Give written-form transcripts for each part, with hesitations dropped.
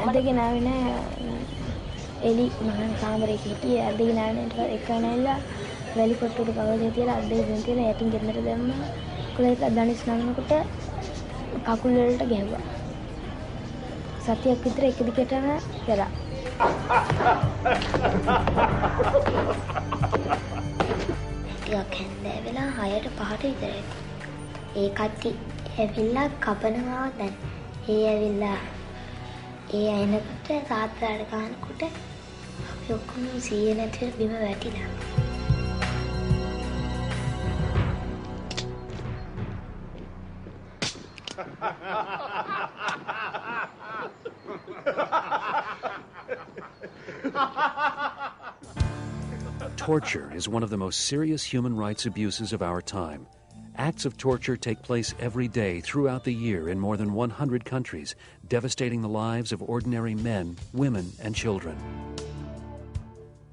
ඇදගෙන ආවේ නෑ එලි මහා කාමරයක හිටියේ ඇදගෙන ආවේ නෑ ඊට පස්සේ එක නැල්ලා වැලි කොට්ටුවට කවලේ තියලා අද්දේ දෙන් තියලා යටින් ගෙදරට දැම්මා කුලේට දණිස් නගනකොට කකුල් වලට ගැහුවා සතියක් විතර එක දිගටම කරා ටිකක් හැන්දෑ වෙලා 6ට 5ට විතර ඒ කට්ටි ඇවිල්ලා කපනවා දැන් ඒ ඇවිල්ලා ඒ අයනකොට තාත්තාට ගන්නකොට අපි ඔක්කොම සීයේ නැතිව බිම වැටිලා Torture is one of the most serious human rights abuses of our time. Acts of torture take place every day throughout the year in more than 100 countries, devastating the lives of ordinary men, women, and children.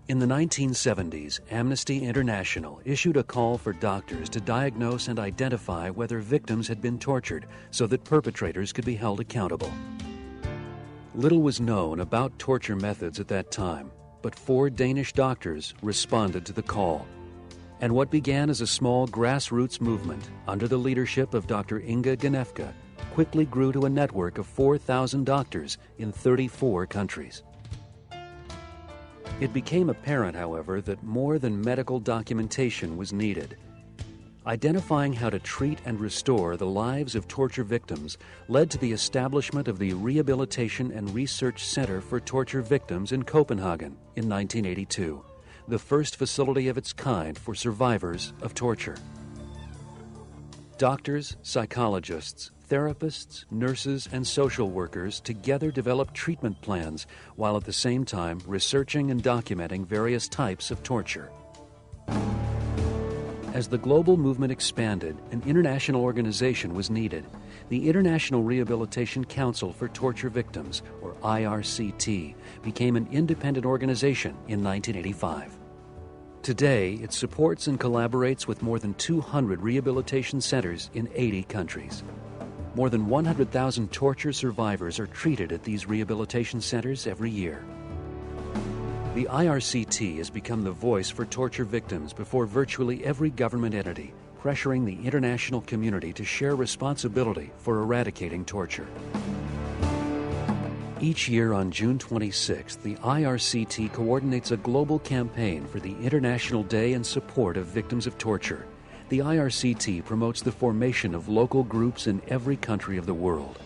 In the 1970s, Amnesty International issued a call for doctors to diagnose and identify whether victims had been tortured so that perpetrators could be held accountable. Little was known about torture methods at that time, but 4 Danish doctors responded to the call. And what began as a small grassroots movement under the leadership of Dr. Inga Genefka quickly grew to a network of 4,000 doctors in 34 countries. It became apparent, however, that more than medical documentation was needed. Identifying how to treat and restore the lives of torture victims led to the establishment of the Rehabilitation and Research Center for Torture Victims in Copenhagen in 1982, the first facility of its kind for survivors of torture. Doctors, psychologists, therapists, nurses, and social workers together developed treatment plans while at the same time researching and documenting various types of torture. As the global movement expanded, an international organization was needed. The International Rehabilitation Council for Torture Victims, or IRCT, became an independent organization in 1985. Today, it supports and collaborates with more than 200 rehabilitation centers in 80 countries. More than 100,000 torture survivors are treated at these rehabilitation centers every year. The IRCT has become the voice for torture victims before virtually every government entity, pressuring the international community to share responsibility for eradicating torture. Each year on June 26th, the IRCT coordinates a global campaign for the International Day in support of victims of torture. The IRCT promotes the formation of local groups in every country of the world.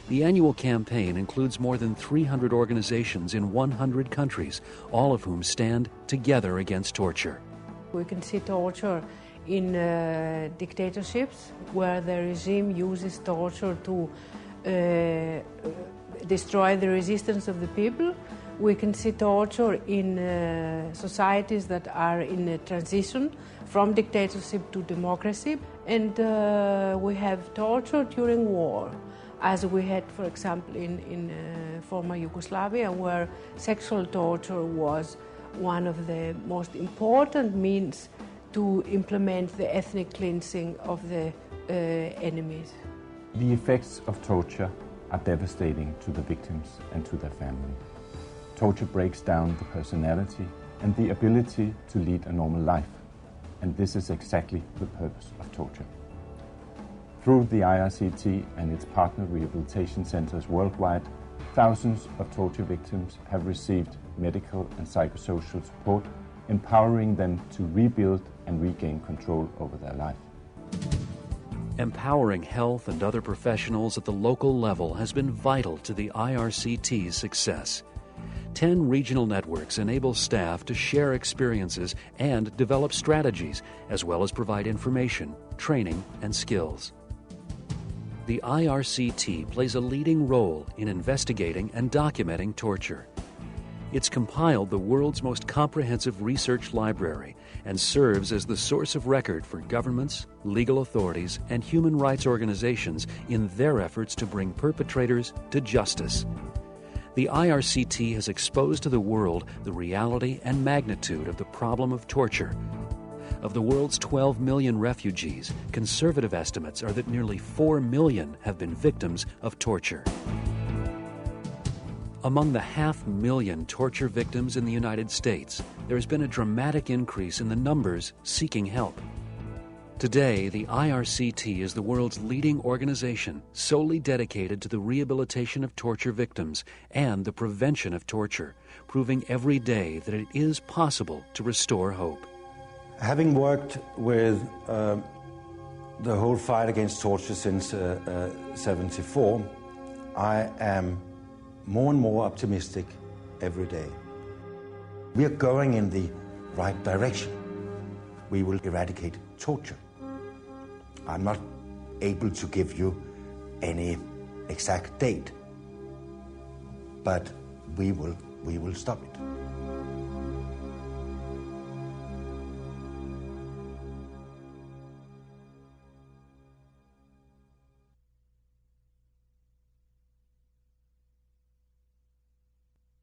The annual campaign includes more than 300 organizations in 100 countries, all of whom stand together against torture. We can see torture in dictatorships where the regime uses torture to destroy the resistance of the people. We can see torture in societies that are in a transition from dictatorship to democracy. And we have torture during war, as we had, for example, in former Yugoslavia, where sexual torture was one of the most important means to implement the ethnic cleansing of the enemies. The effects of torture are devastating to the victims and to their family. Torture breaks down the personality and the ability to lead a normal life, and this is exactly the purpose of torture. Through the IRCT and its partner rehabilitation centers worldwide, thousands of torture victims have received medical and psychosocial support, empowering them to rebuild and regain control over their life. Empowering health and other professionals at the local level has been vital to the IRCT's success. 10 regional networks enable staff to share experiences and develop strategies, as well as provide information, training, and skills. The IRCT plays a leading role in investigating and documenting torture. It's compiled the world's most comprehensive research library and serves as the source of record for governments, legal authorities, and human rights organizations in their efforts to bring perpetrators to justice. The IRCT has exposed to the world the reality and magnitude of the problem of torture. Of the world's 12 million refugees, conservative estimates are that nearly 4 million have been victims of torture. Among the 500,000 torture victims in the United States, there has been a dramatic increase in the numbers seeking help. Today, the IRCT is the world's leading organization solely dedicated to the rehabilitation of torture victims and the prevention of torture, proving every day that it is possible to restore hope. Having worked with the whole fight against torture since 1974, I am more and more optimistic every day. We are going in the right direction. We will eradicate torture. I'm not able to give you any exact date, but we will stop it.